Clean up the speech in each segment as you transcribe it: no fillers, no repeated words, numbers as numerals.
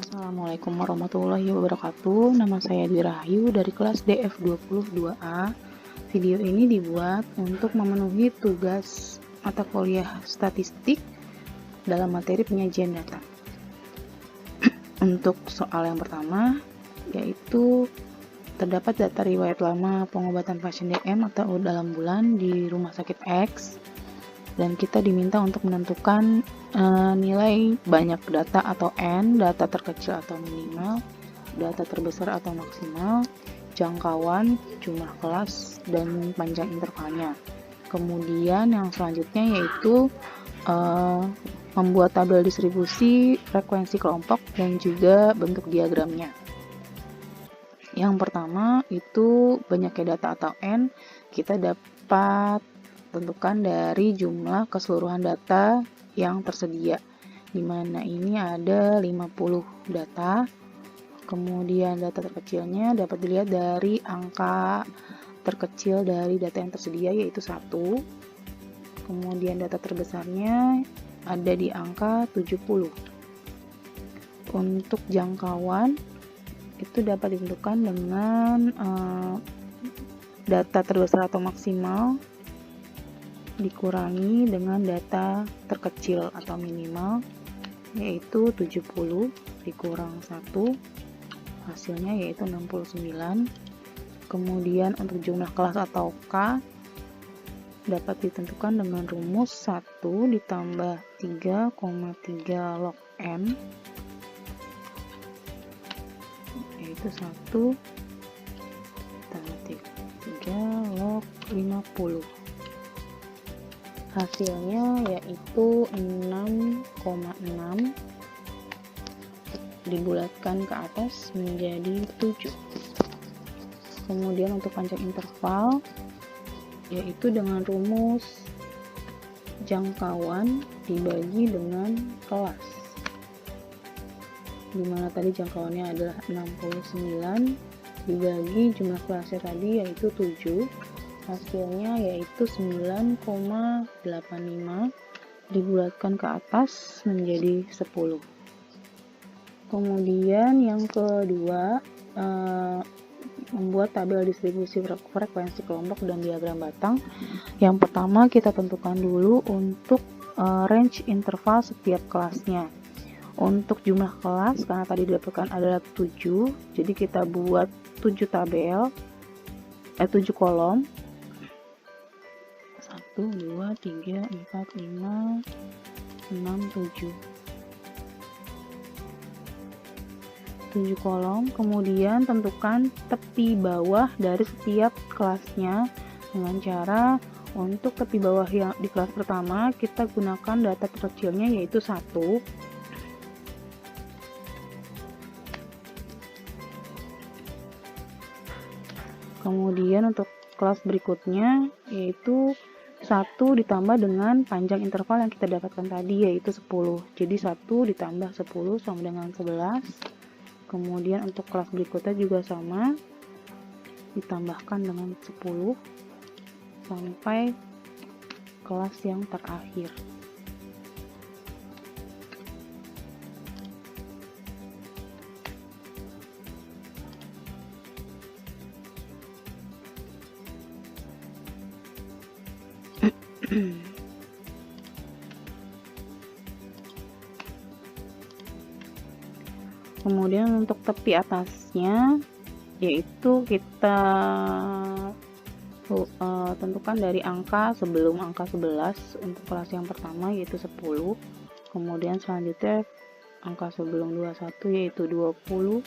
Assalamualaikum warahmatullahi wabarakatuh. Nama saya Dwi Rahayu dari kelas DF22A. Video ini dibuat untuk memenuhi tugas mata kuliah statistik dalam materi penyajian data. Untuk soal yang pertama, yaitu terdapat data riwayat lama pengobatan pasien DM atau dalam bulan di rumah sakit X, dan kita diminta untuk menentukan nilai banyak data atau N, data terkecil atau minimal, data terbesar atau maksimal, jangkauan, jumlah kelas, dan panjang intervalnya. Kemudian yang selanjutnya yaitu membuat tabel distribusi, frekuensi kelompok, dan juga bentuk diagramnya. Yang pertama itu banyaknya data atau N, kita dapat tentukan dari jumlah keseluruhan data yang tersedia, di mana ini ada 50 data. Kemudian data terkecilnya dapat dilihat dari angka terkecil dari data yang tersedia, yaitu 1. Kemudian data terbesarnya ada di angka 70. Untuk jangkauan itu dapat ditentukan dengan data terbesar atau maksimal dikurangi dengan data terkecil atau minimal, yaitu 70 dikurang 1, hasilnya yaitu 69. Kemudian untuk jumlah kelas atau K dapat ditentukan dengan rumus 1 ditambah 3,3 log N, yaitu 1 ditambah 3 log 50. Hasilnya yaitu 6,6 dibulatkan ke atas menjadi 7. Kemudian untuk panjang interval yaitu dengan rumus jangkauan dibagi dengan kelas, dimana tadi jangkauannya adalah 69 dibagi jumlah kelasnya tadi yaitu 7, hasilnya yaitu 9,85 dibulatkan ke atas menjadi 10. Kemudian yang kedua, membuat tabel distribusi frekuensi kelompok dan diagram batang. Yang pertama kita tentukan dulu untuk range interval setiap kelasnya. Untuk jumlah kelas, karena tadi didapatkan adalah 7, jadi kita buat 7 tabel, 7 kolom. 1, 2, 3, 4, 5, 6, 7. 7 kolom. Kemudian tentukan tepi bawah dari setiap kelasnya dengan cara untuk tepi bawah yang di kelas pertama kita gunakan data terkecilnya yaitu 1. Kemudian untuk kelas berikutnya yaitu 1 ditambah dengan panjang interval yang kita dapatkan tadi yaitu 10. Jadi 1 ditambah 10 sama dengan 11. Kemudian untuk kelas berikutnya juga sama, ditambahkan dengan 10 sampai kelas yang terakhir. Kemudian untuk tepi atasnya yaitu kita tentukan dari angka sebelum angka 11 untuk kelas yang pertama yaitu 10. Kemudian selanjutnya angka sebelum 21 yaitu 20,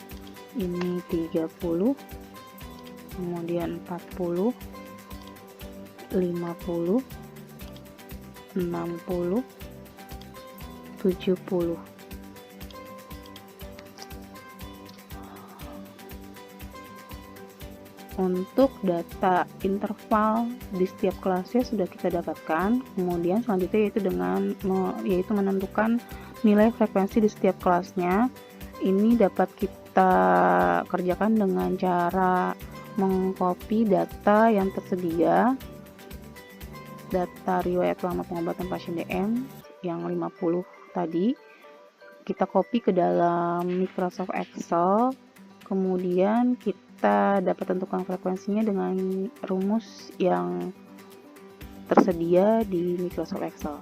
ini 30, kemudian 40, 50, 60, 70. Untuk data interval di setiap kelasnya sudah kita dapatkan. Kemudian selanjutnya yaitu menentukan nilai frekuensi di setiap kelasnya. Ini dapat kita kerjakan dengan cara mengcopy data yang tersedia, data riwayat lama pengobatan pasien DM yang 50 tadi, kita copy ke dalam Microsoft Excel, kemudian kita dapat tentukan frekuensinya dengan rumus yang tersedia di Microsoft Excel.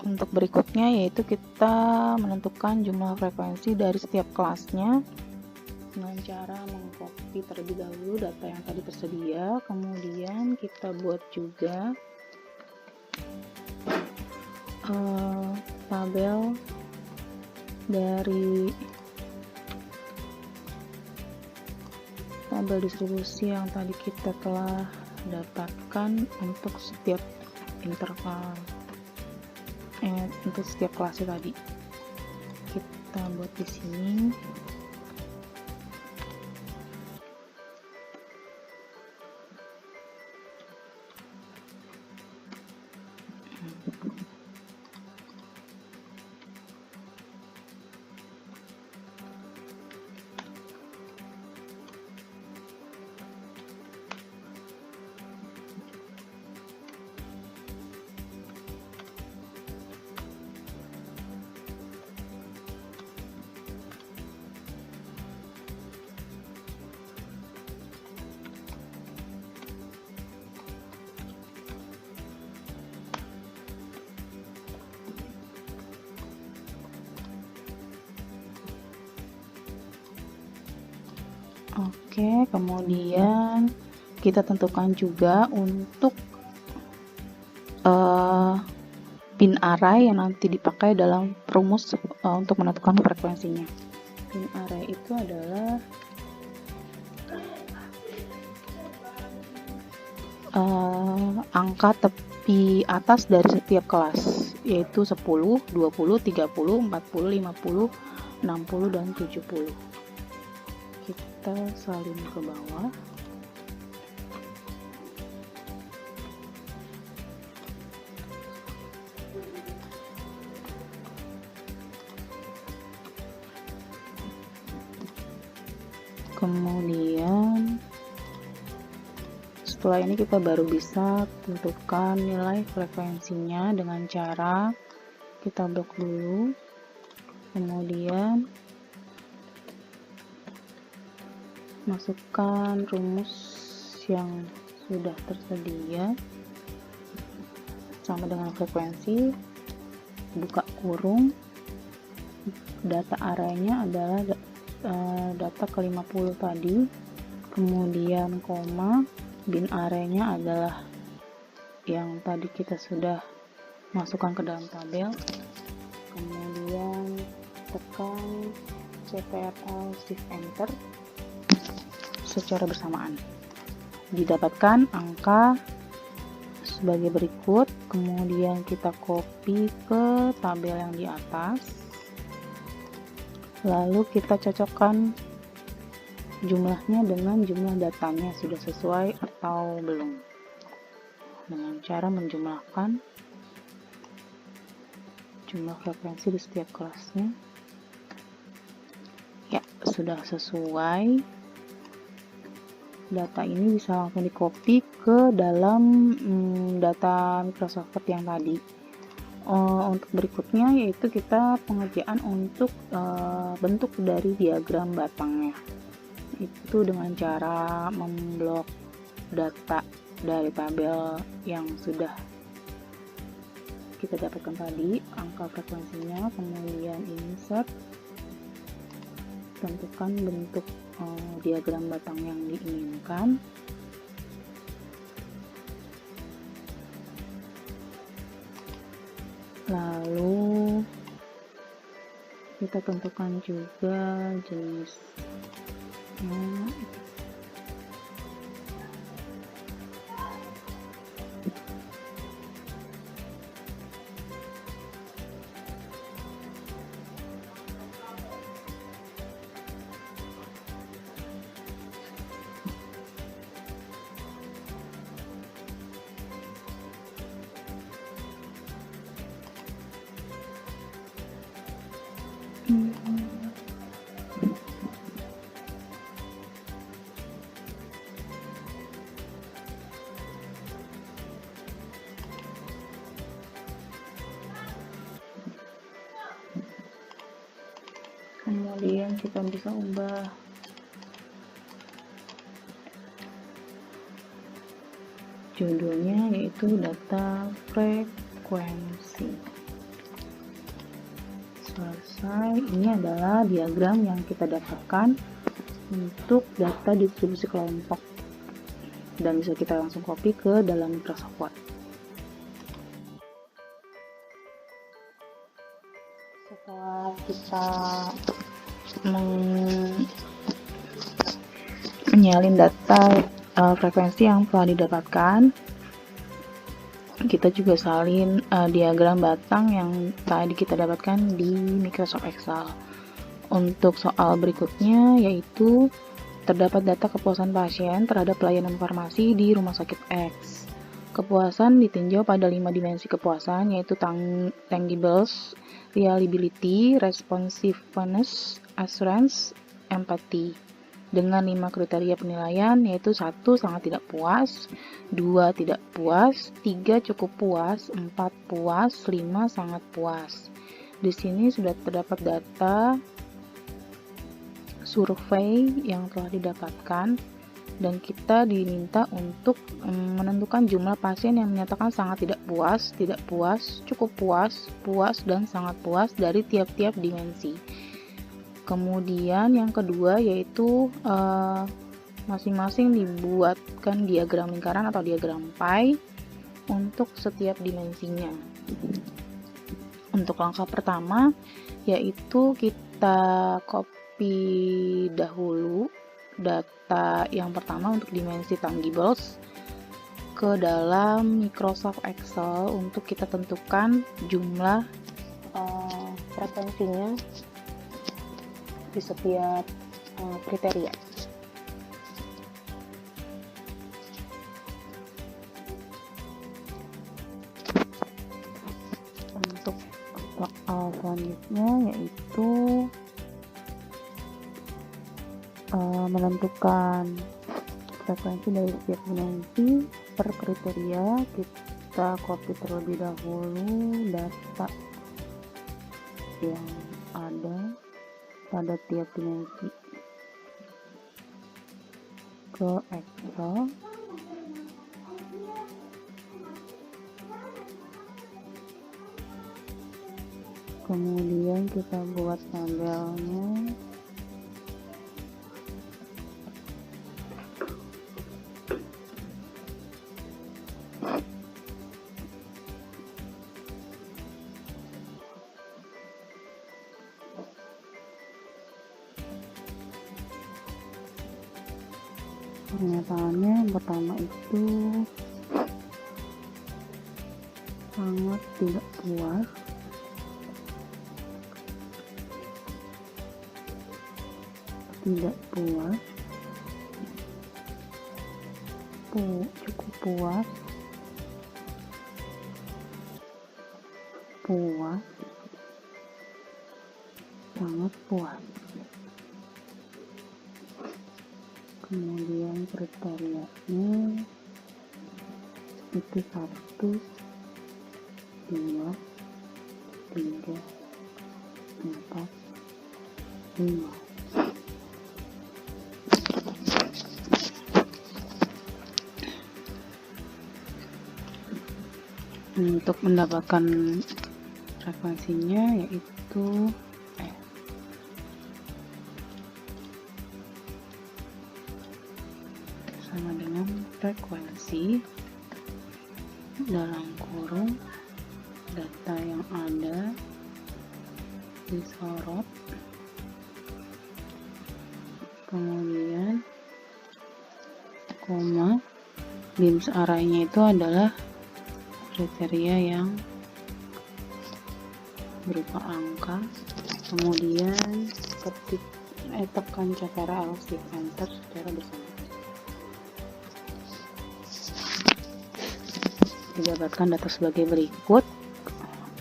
Untuk berikutnya yaitu kita menentukan jumlah frekuensi dari setiap kelasnya dengan cara mengcopy terlebih dahulu data yang tadi tersedia, kemudian kita buat juga tabel dari tabel distribusi yang tadi kita telah dapatkan untuk setiap interval untuk setiap kelasnya tadi. Kita buat di sini. Oke, kemudian kita tentukan juga untuk pin array yang nanti dipakai dalam rumus untuk menentukan frekuensinya. Pin array itu adalah angka tepi atas dari setiap kelas, yaitu 10, 20, 30, 40, 50, 60, dan 70. Kita salin ke bawah. Kemudian setelah ini kita baru bisa tentukan nilai frekuensinya dengan cara kita blok dulu, kemudian masukkan rumus yang sudah tersedia sama dengan frekuensi, buka kurung, data arraynya adalah data ke-50 tadi, kemudian koma, bin arraynya adalah yang tadi kita sudah masukkan ke dalam tabel, kemudian tekan Ctrl Shift Enter secara bersamaan. Didapatkan angka sebagai berikut, kemudian kita copy ke tabel yang di atas, lalu kita cocokkan jumlahnya dengan jumlah datanya sudah sesuai atau belum, dengan cara menjumlahkan jumlah frekuensi di setiap kelasnya. Ya, sudah sesuai. Data ini bisa langsung di copy ke dalam data Microsoft Word yang tadi. Untuk berikutnya yaitu kita pengerjaan untuk bentuk dari diagram batangnya, itu dengan cara memblok data dari tabel yang sudah kita dapatkan tadi, angka frekuensinya, kemudian insert, tentukan bentuk diagram batang yang diinginkan, lalu kita tentukan juga jenisnya. Kemudian kita bisa ubah judulnya, yaitu data frekuensi. Selesai. Ini adalah diagram yang kita dapatkan untuk data distribusi kelompok, dan bisa kita langsung copy ke dalam Microsoft Word. Setelah kita menyalin data frekuensi yang telah didapatkan, kita juga salin diagram batang yang tadi kita dapatkan di Microsoft Excel. Untuk soal berikutnya, yaitu terdapat data kepuasan pasien terhadap pelayanan farmasi di Rumah Sakit X. Kepuasan ditinjau pada 5 dimensi kepuasan, yaitu tangibles, reliability, responsiveness, assurance, empathy. Dengan 5 kriteria penilaian, yaitu 1 sangat tidak puas, 2 tidak puas, 3 cukup puas, 4 puas, 5 sangat puas. Di sini sudah terdapat data survei yang telah didapatkan, dan kita diminta untuk menentukan jumlah pasien yang menyatakan sangat tidak puas, cukup puas, puas, dan sangat puas dari tiap-tiap dimensi. Kemudian yang kedua, yaitu masing-masing dibuatkan diagram lingkaran atau diagram pie untuk setiap dimensinya. Untuk langkah pertama, yaitu kita copy dahulu data yang pertama untuk dimensi tangibles ke dalam Microsoft Excel untuk kita tentukan jumlah frekuensinya di setiap kriteria. Untuk soal selanjutnya, yaitu menentukan frekuensi dari setiap dimensi per kriteria. Kita copy terlebih dahulu data yang ada pada tiap dimensi ke Excel. Kemudian kita buat tabelnya. Pernyataannya yang pertama itu sangat tidak puas, tidak puas, cukup puas, puas, sangat puas. Kemudian kriterianya itu 1, 2, 3, 4, 5. Untuk mendapatkan frekuensinya, yaitu sama dengan frekuensi dalam kurung data yang ada disorot, kemudian koma, bins arraynya itu adalah kriteria yang berupa angka, kemudian tekan Ctrl Shift Enter secara bersama. Didapatkan data sebagai berikut,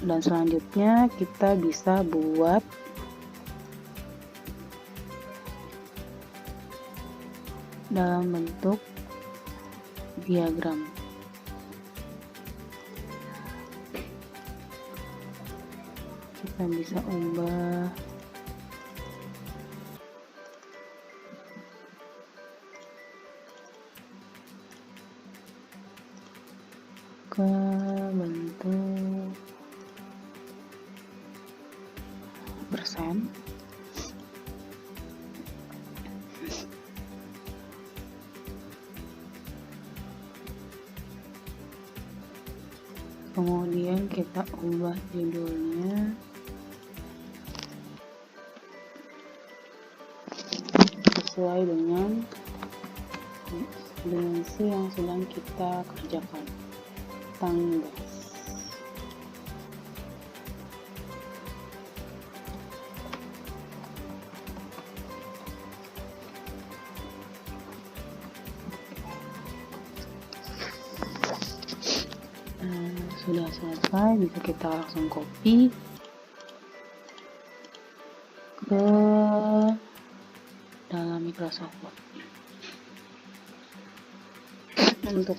dan selanjutnya kita bisa buat dalam bentuk diagram. Kita bisa ubah ke bentuk persen. Kemudian kita ubah judulnya sesuai dengan dimensi yang sedang kita kerjakan. Tanggas. Sudah selesai, bisa kita langsung copy ke dalam Microsoft Word. Untuk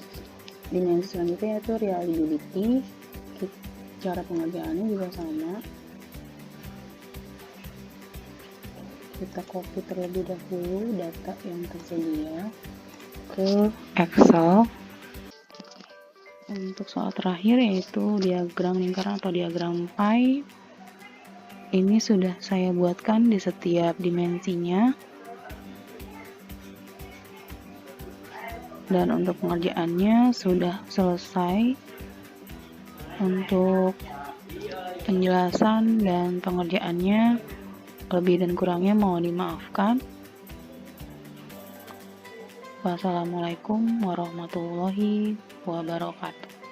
dimensi selanjutnya yaitu reliability. Cara pengerjaannya juga sama. Kita copy terlebih dahulu data yang tersedia ke Excel. Untuk soal terakhir yaitu diagram lingkaran atau diagram pie. Ini sudah saya buatkan di setiap dimensinya. Dan untuk pengerjaannya sudah selesai. Untuk penjelasan dan pengerjaannya lebih dan kurangnya mohon dimaafkan. Wassalamualaikum warahmatullahi wabarakatuh.